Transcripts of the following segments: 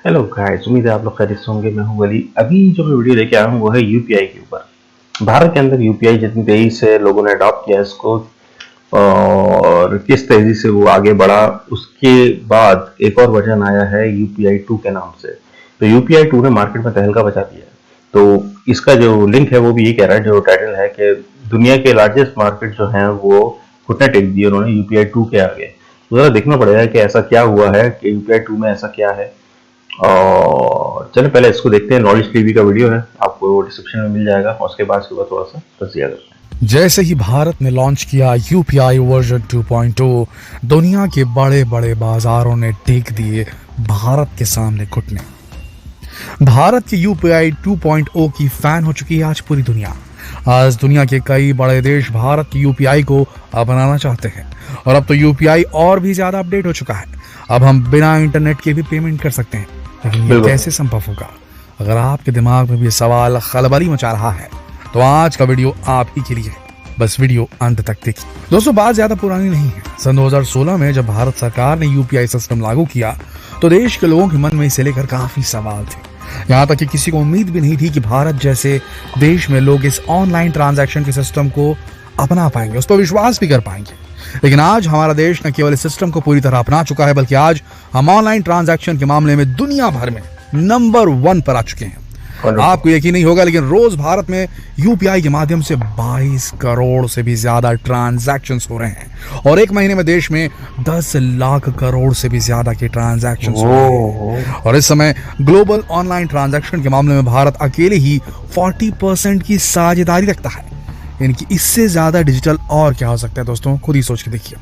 Hello guys, उम्मीद है आप लोग खैरियत से होंगे। मैं हूं वली। अभी जो मैं वीडियो लेके आया हूं वो है यूपीआई के ऊपर। भारत के अंदर यूपीआई जितनी तेजी से लोगों ने अडॉप्ट किया इसको और किस तेजी से वो आगे बढ़ा, उसके बाद एक और वर्जन आया है यूपीआई 2 के नाम से। तो यूपीआई 2 ने मार्केट में तहलका मचा दिया है। तो इसका जो लिंक है वो भी ये कह रहा है, जो टाइटल है कि दुनिया के लार्जेस्ट मार्केट जो है वो घुटने टेक दिए उन्होंने यूपीआई 2 के आगे। तो जरा देखना पड़ेगा कि ऐसा क्या हुआ है, कि यूपीआई 2 में ऐसा क्या है। और चलो पहले इसको देखते हैं। नॉलेज टीवी का वीडियो है, आपको डिस्क्रिप्शन में मिल जाएगा। और उसके बाद इसके ऊपर थोड़ा सा तजिया करते हैं। जैसे ही भारत ने लॉन्च किया यूपीआई वर्जन 2.0, दुनिया के बड़े बड़े बाजारों ने टेक दिए भारत के सामने घुटने। भारत के यूपीआई 2.0 की फैन हो चुकी है आज पूरी दुनिया। आज दुनिया के कई बड़े देश भारत की यूपीआई को अपनाना चाहते हैं और अब तो यूपीआई और भी ज्यादा अपडेट हो चुका है। अब हम बिना इंटरनेट के भी पेमेंट कर सकते हैं, लेकिन ये कैसे संभव होगा? अगर आपके दिमाग में भी सवाल खलबली मचा रहा है तो आज का वीडियो आप ही के लिए है। बस वीडियो अंत तक देखिए। दोस्तों, बात ज्यादा पुरानी नहीं है। सन 2016 में जब भारत सरकार ने यूपीआई सिस्टम लागू किया तो देश के लोगों के मन में इसे लेकर काफी सवाल थे। यहाँ तक कि किसी को उम्मीद भी नहीं थी कि भारत जैसे देश में लोग इस ऑनलाइन ट्रांजैक्शन के सिस्टम को अपना पाएंगे, उस पर विश्वास भी कर पाएंगे। लेकिन आज हमारा देश न केवल इस सिस्टम को पूरी तरह अपना चुका है, बल्कि आज हम ऑनलाइन ट्रांजैक्शन के मामले में दुनिया भर में नंबर 1 पर आ चुके हैं। आपको यकीन नहीं होगा, लेकिन रोज भारत में यूपीआई के माध्यम से 22 करोड़ से भी ज्यादा ट्रांजैक्शंस हो रहे हैं और एक महीने में देश में 10 लाख करोड़ से भी ज्यादा के ट्रांजैक्शंस हो रहे हैं। और इस समय ग्लोबल ऑनलाइन ट्रांजैक्शन के मामले में भारत अकेले ही 40% की साझेदारी रखता है। इनकी इससे ज्यादा डिजिटल और क्या हो सकता है दोस्तों? खुद ही सोच के देखिए।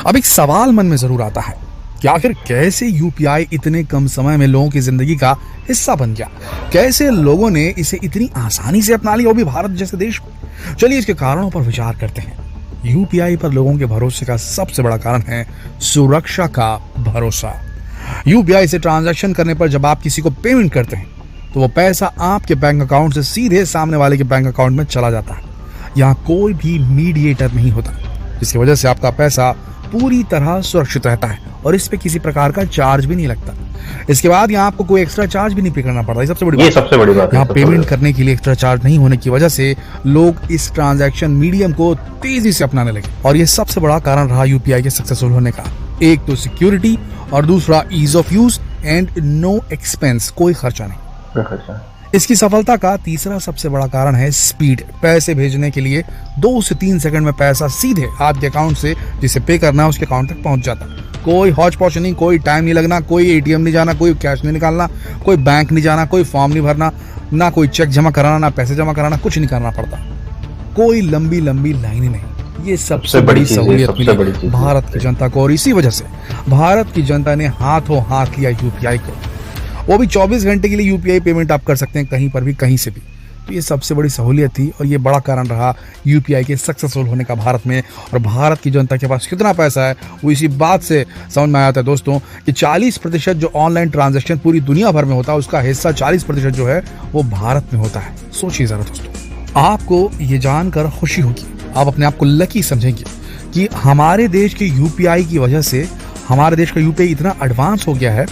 अब एक सवाल मन में जरूर आता है कि आखिर कैसे यूपीआई इतने कम समय में लोगों की जिंदगी का हिस्सा बन गया? कैसे लोगों ने इसे इतनी आसानी से अपना लिया, वो भी भारत जैसे देश में? चलिए इसके कारणों पर विचार करते हैं। यूपीआई पर लोगों के भरोसे का सबसे बड़ा कारण है सुरक्षा का भरोसा। यूपीआई से ट्रांजैक्शन करने पर जब आप किसी को पेमेंट करते हैं तो वो पैसा आपके बैंक अकाउंट से सीधे सामने वाले के बैंक अकाउंट में चला जाता है। यहाँ कोई भी मीडिएटर नहीं होता, जिसकी वजह से आपका पैसा पूरी तरह सुरक्षित रहता है और इस पे किसी प्रकार का चार्ज भी नहीं लगता। इसके बाद यहाँ आपको कोई एक्स्ट्रा चार्ज भी नहीं पे करना पड़ता। ये सबसे बड़ी बात है। यहाँ पेमेंट करने के लिए एक्स्ट्रा चार्ज नहीं होने की वजह से लोग इस ट्रांजैक्शन मीडियम को तेजी से अपनाने लगे और ये सबसे बड़ा कारण रहा यूपीआई के सक्सेसफुल होने का। एक तो सिक्योरिटी और दूसरा ease of use and no expense, कोई खर्चा नहीं। इसकी सफलता का तीसरा सबसे बड़ा कारण है स्पीड। पैसे भेजने के लिए 2 से 3 सेकंड में पैसा सीधे आपके अकाउंट से जिसे पे करना है उसके अकाउंट तक पहुंच जाता है। कोई हौच पौच नहीं, कोई टाइम नहीं लगना, कोई एटीएम नहीं जाना, कोई कैश नहीं निकालना, कोई बैंक नहीं जाना, कोई फॉर्म नहीं भरना, ना कोई चेक जमा कराना, ना पैसे जमा कराना, कुछ नहीं करना पड़ता। कोई लंबी लंबी लाइनें नहीं। ये सबसे बड़ी सहूलियत मिली भारत की जनता को और इसी वजह से भारत की जनता ने हाथों हाथ लिया यूपीआई को। वो भी 24 घंटे के लिए यूपीआई पेमेंट आप कर सकते हैं, कहीं पर भी, कहीं से भी। तो ये सबसे बड़ी सहूलियत थी और ये बड़ा कारण रहा यूपीआई के सक्सेसफुल होने का भारत में। और भारत की जनता के पास कितना पैसा है वो इसी बात से समझ में आता है दोस्तों कि 40% जो ऑनलाइन ट्रांजैक्शन पूरी दुनिया भर में होता है उसका हिस्सा 40% जो है वो भारत में होता है। सोचिए जरा दोस्तों, आपको ये जानकर खुशी होगी, आप अपने आप को लकी समझेंगे कि हमारे देश के यूपीआई की वजह से हमारे देश का यूपीआई इतना एडवांस हो गया है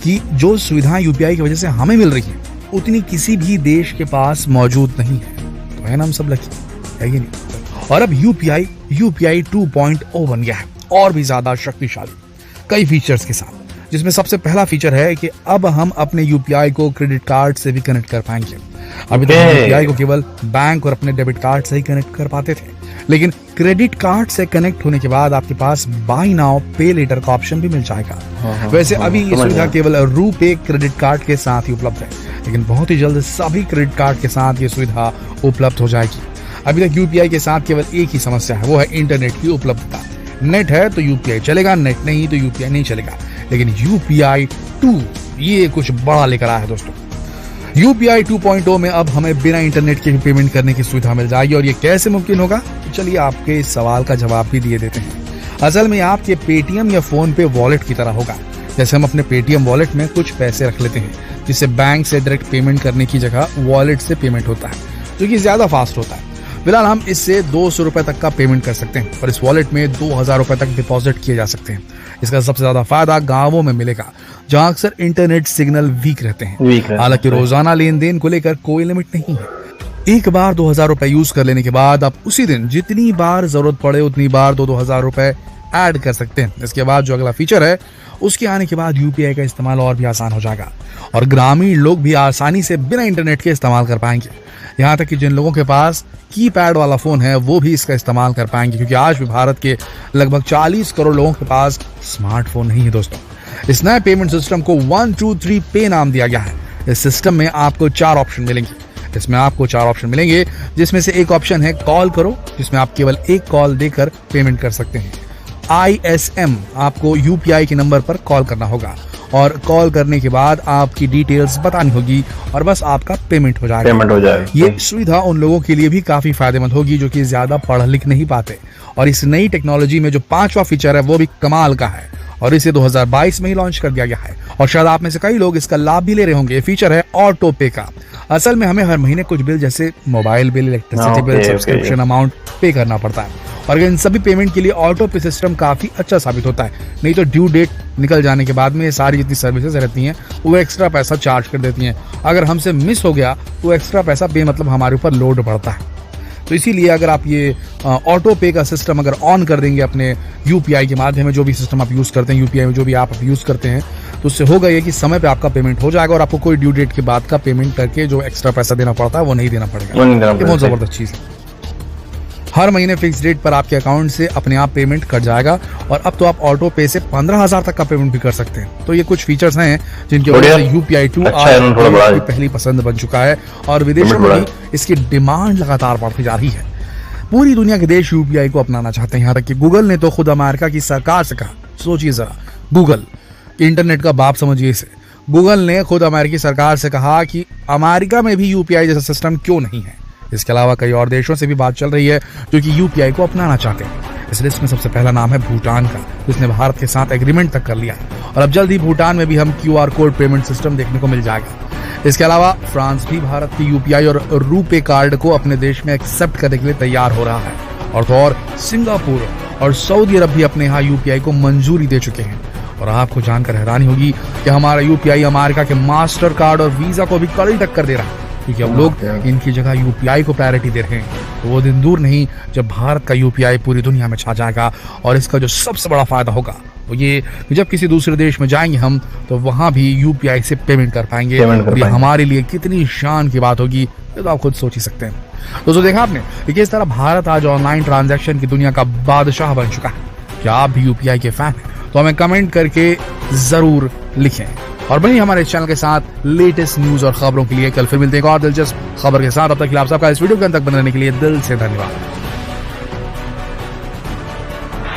कि जो सुविधाएं यूपीआई की वजह से हमें मिल रही हैं उतनी किसी भी देश के पास मौजूद नहीं है। तो है ना, हम सब लकी है ये नहीं? और अब यूपीआई 2.0 बन गया है और भी ज्यादा शक्तिशाली कई फीचर्स के साथ, जिसमें सबसे पहला फीचर है कि अब हम अपने यूपीआई को क्रेडिट कार्ड से भी कनेक्ट कर पाएंगे। अभी तक यूपीआई को केवल बैंक और अपने डेबिट कार्ड से ही कनेक्ट कर पाते थे, लेकिन क्रेडिट कार्ड से कनेक्ट होने के बाद आपके पास बाय नाउ पे लेटर का ऑप्शन भी मिल जाएगा। वैसे अभी ये सुविधा केवल रूपे क्रेडिट कार्ड के साथ ही उपलब्ध है, लेकिन बहुत ही जल्द सभी क्रेडिट कार्ड के साथ ये सुविधा उपलब्ध हो जाएगी। अभी तक यूपीआई के साथ केवल एक ही समस्या है, वो है इंटरनेट की उपलब्धता। नेट है तो यूपीआई चलेगा, नेट नहीं तो यूपीआई नहीं चलेगा। लेकिन यूपीआई 2 ये कुछ बड़ा लेकर आया है दोस्तों। यूपीआई 2.0 में अब हमें बिना इंटरनेट के भी पेमेंट करने की सुविधा मिल जाएगी। और ये कैसे मुमकिन होगा? चलिए आपके इस सवाल का जवाब भी दिए देते हैं। असल में आपके पेटीएम या फोन पे वॉलेट की तरह होगा। जैसे हम अपने पेटीएम वॉलेट में कुछ पैसे रख लेते हैं, जिससे बैंक से डायरेक्ट पेमेंट करने की जगह वॉलेट से पेमेंट होता है, जो कि ज्यादा फास्ट होता है। फिलहाल हम इससे 200 रुपए तक का पेमेंट कर सकते हैं और इस वॉलेट में 2000 रुपए तक डिपॉजिट किए जा सकते हैं। इसका सबसे ज्यादा फायदा गांवों में मिलेगा जहां अक्सर इंटरनेट सिग्नल वीक रहते हैं। हालांकि रोजाना लेन देन को लेकर कोई लिमिट नहीं है। एक बार 2000 रुपए यूज कर लेने के बाद आप उसी दिन जितनी बार जरूरत पड़े उतनी बार 2000 रुपए ऐड कर सकते हैं। इसके बाद जो अगला फीचर है उसके आने के बाद यूपीआई का इस्तेमाल और भी आसान हो जाएगा और ग्रामीण लोग भी आसानी से बिना इंटरनेट के इस्तेमाल कर पाएंगे। यहाँ तक कि जिन लोगों के पास कीपैड वाला फोन है वो भी इसका इस्तेमाल कर पाएंगे, क्योंकि आज भी भारत के लगभग 40 करोड़ लोगों के पास स्मार्टफोन नहीं है। दोस्तों, इस नए पेमेंट सिस्टम को 123 पे नाम दिया गया है। इस सिस्टम में आपको 4 ऑप्शन मिलेंगे। जिसमें से एक ऑप्शन है कॉल करो, जिसमें आप केवल एक कॉल देकर पेमेंट कर सकते हैं। ISM, आपको यूपीआई के नंबर पर कॉल करना होगा और कॉल करने के बाद आपकी डिटेल्स बतानी होगी और बस आपका पेमेंट हो जाएगा। ये सुविधा उन लोगों के लिए भी काफी फायदेमंद होगी जो कि ज्यादा पढ़ लिख नहीं पाते। और इस नई टेक्नोलॉजी में जो 5वां फीचर है वो भी कमाल का है और इसे 2022 में ही लॉन्च कर दिया गया है और शायद आप में से कई लोग इसका लाभ भी ले रहे होंगे। ये फीचर है ऑटो पे का। असल में हमें हर महीने कुछ बिल जैसे mobile bill, electricity bill, subscription amount पे करना पड़ता है और इन सभी पेमेंट के लिए ऑटो पे सिस्टम काफी अच्छा साबित होता है। नहीं तो ड्यू डेट निकल जाने के बाद में ये सारी जितनी सर्विसेज रहती हैं वो एक्स्ट्रा पैसा चार्ज कर देती हैं। अगर हमसे मिस हो गया तो एक्स्ट्रा पैसा बेमतलब हमारे ऊपर लोड पड़ता है। तो इसीलिए अगर आप ये ऑटो पे का सिस्टम अगर ऑन कर देंगे अपने यूपीआई के माध्यम में, जो भी सिस्टम आप यूज करते हैं, यूपीआई में जो भी आप यूज करते हैं, तो उससे होगा ये कि समय पे आपका पेमेंट हो जाएगा और आपको कोई ड्यू डेट के बाद का पेमेंट करके जो एक्स्ट्रा पैसा देना पड़ता है वो नहीं देना पड़ेगा। ये बहुत जबरदस्त चीज है। हर महीने फिक्स डेट पर आपके अकाउंट से अपने आप पेमेंट कट जाएगा और अब तो आप ऑटो पे से 15,000 तक का पेमेंट भी कर सकते हैं। तो ये कुछ फीचर्स हैं जिनकी वजह से यूपीआई 2 आज की पहली पसंद बन चुका है और विदेशों में भी इसकी डिमांड लगातार बढ़ती जा रही है। पूरी दुनिया के देश यूपीआई को अपनाना चाहते हैं। यहाँ तक कि गूगल ने तो खुद अमेरिका की सरकार से कहा, सोचिए जरा, गूगल इंटरनेट का बाप समझिए इसे, गूगल ने खुद अमेरिकी सरकार से कहा कि अमेरिका में भी यूपीआई जैसा सिस्टम क्यों नहीं है। इसके अलावा कई और देशों से भी बात चल रही है जो कि यूपीआई को अपनाना चाहते हैं। इस लिस्ट में सबसे पहला नाम है भूटान का, जिसने भारत के साथ एग्रीमेंट तक कर लिया है और अब जल्द ही भूटान में भी हम QR कोड पेमेंट सिस्टम देखने को मिल जाएगा। इसके अलावा फ्रांस भी भारत की यूपीआई और रूपे कार्ड को अपने देश में एक्सेप्ट करने के लिए तैयार हो रहा है और सिंगापुर और सऊदी अरब भी अपने यहाँ यूपीआई को मंजूरी दे चुके हैं। और आपको जानकर हैरानी होगी कि हमारा यूपीआई अमेरिका के मास्टर कार्ड और वीजा को भी कड़ी टक्कर दे रहा है, क्योंकि अब लोग इनकी जगह यूपीआई को प्रायोरिटी दे रहे हैं। तो वो दिन दूर नहीं जब भारत का यूपीआई पूरी दुनिया में छा जाएगा और इसका जो सबसे बड़ा फायदा होगा वो ये कि जब किसी दूसरे देश में जाएंगे हम तो वहां भी यूपीआई से पेमेंट कर पाएंगे और ये हमारे लिए कितनी शान की बात होगी ये तो आप खुद सोच ही सकते हैं। दोस्तों, देखा आपने कि किस तरह भारत आज ऑनलाइन ट्रांजैक्शन की दुनिया का बादशाह बन चुका है। क्या आप भी यूपीआई के फैन हैं? तो हमें कमेंट करके जरूर लिखें और बनी हमारे चैनल के साथ लेटेस्ट न्यूज और खबरों के लिए। कल फिर मिलते हैं एक और दिलचस्प खबर के साथ। अब तक आप सबका इस वीडियो के अंत तक बने रहने के लिए दिल से धन्यवाद।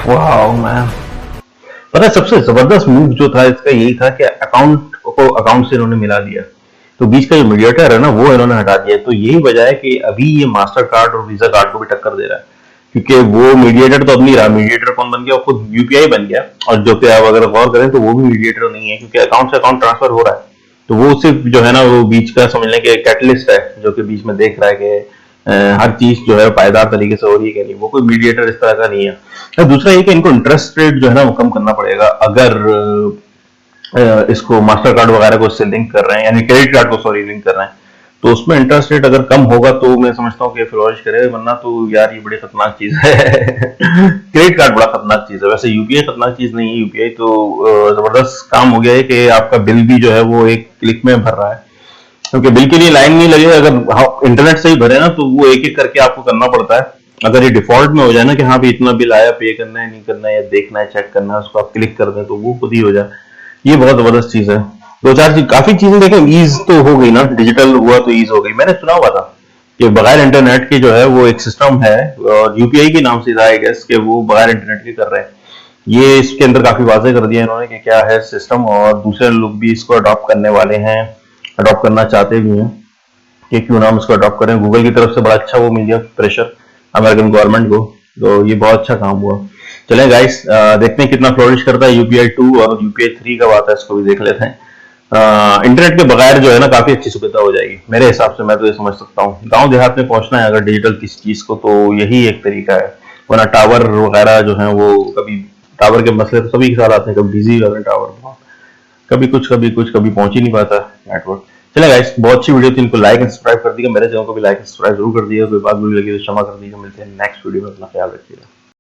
वाओ मैन, पता है सबसे जबरदस्त मूव जो था इसका यही था कि अकाउंट को अकाउंट से इन्होंने मिला दिया, तो बीच का जो मीडिएटर है ना वो इन्होंने हटा दिया। तो यही वजह है कि अभी ये मास्टर कार्ड और वीजा कार्ड को भी टक्कर दे रहा है, क्योंकि वो मीडिएटर तो अब नहीं रहा। मीडिएटर कौन बन गया? खुद यूपीआई बन गया। और जो कि आप अगर गौर करें तो वो भी मीडिएटर नहीं है, क्योंकि अकाउंट से अकाउंट ट्रांसफर हो रहा है। तो वो सिर्फ जो है ना वो बीच का समझने के कैटलिस्ट है, जो कि बीच में देख रहा है कि हर चीज जो है पायदार तरीके से हो रही है कि नहीं। वो कोई मीडिएटर इस तरह का नहीं है। और दूसरा ये कि इनको इंटरेस्ट रेट जो है ना वो कम करना पड़ेगा अगर इसको मास्टर कार्ड वगैरह को इससे लिंक कर रहे हैं, यानी क्रेडिट कार्ड को लिंक कर रहे हैं। तो उसमें इंटरेस्ट रेट अगर कम होगा तो मैं समझता हूँ कि फ्लोरिश करे, वरना तो यार ये बड़ी खतरनाक चीज है। क्रेडिट कार्ड बड़ा खतरनाक चीज है। वैसे यूपीआई खतरनाक चीज नहीं है। यूपीआई तो जबरदस्त काम हो गया है कि आपका बिल भी जो है वो एक क्लिक में भर रहा है, क्योंकि बिल के लिए लाइन नहीं लगे। अगर इंटरनेट से ही भरे ना तो वो एक एक करके आपको करना पड़ता है। अगर ये डिफॉल्ट में हो जाए ना कि हाँ भी इतना बिल आया, पे करना है नहीं करना है या देखना है चेक करना है, उसको आप क्लिक कर दें तो वो खुद ही हो जाए। ये बहुत जबरदस्त चीज है। दो चार चीज काफी चीजें देखें, ईज तो हो गई ना, डिजिटल हुआ तो ईज हो गई। मैंने सुना हुआ था कि बगैर इंटरनेट के जो है वो एक सिस्टम है और यूपीआई के नाम से था आई गेस कि वो बगैर इंटरनेट के कर रहे हैं। ये इसके अंदर काफी वाज़ेह कर दिया इन्होंने कि क्या है सिस्टम, और दूसरे लोग भी इसको अडॉप्ट करने वाले हैं, अडॉप्ट करना चाहते भी हैं कि क्यों ना हम इसको अडॉप्ट करें। गूगल की तरफ से बड़ा अच्छा वो मिल गया प्रेशर अमेरिकन गवर्नमेंट को, तो ये बहुत अच्छा काम हुआ। चलें गाइस, देखते हैं कितना फ्लोरिश करता है यूपीआई 2 और यूपीआई 3 का बात है, इसको भी देख लेते हैं। इंटरनेट के बगैर जो है ना काफी अच्छी सुविधा हो जाएगी मेरे हिसाब से। मैं तो ये समझ सकता हूँ गांव देहात में पहुंचना है अगर डिजिटल किसी चीज को, तो यही एक तरीका है। वरना टावर वगैरह जो है वो कभी, टावर के मसले तो सभी के साथ आते हैं, कभी बिजी हो जाते हैं टावर, कभी कुछ कभी कुछ, कभी पहुंच ही नहीं पाता नेटवर्क। चले गाइस, बहुत अच्छी वीडियो थी, इनको लाइक एंड सब्सक्राइब कर दिया, मेरे चैनल को भी लाइक एंड सब्सक्राइब जरूर कर दिया। कोई बात बुरी लगी तो क्षमा कर दीजिए। मिलते हैं नेक्स्ट वीडियो में, अपना ख्याल रखिएगा।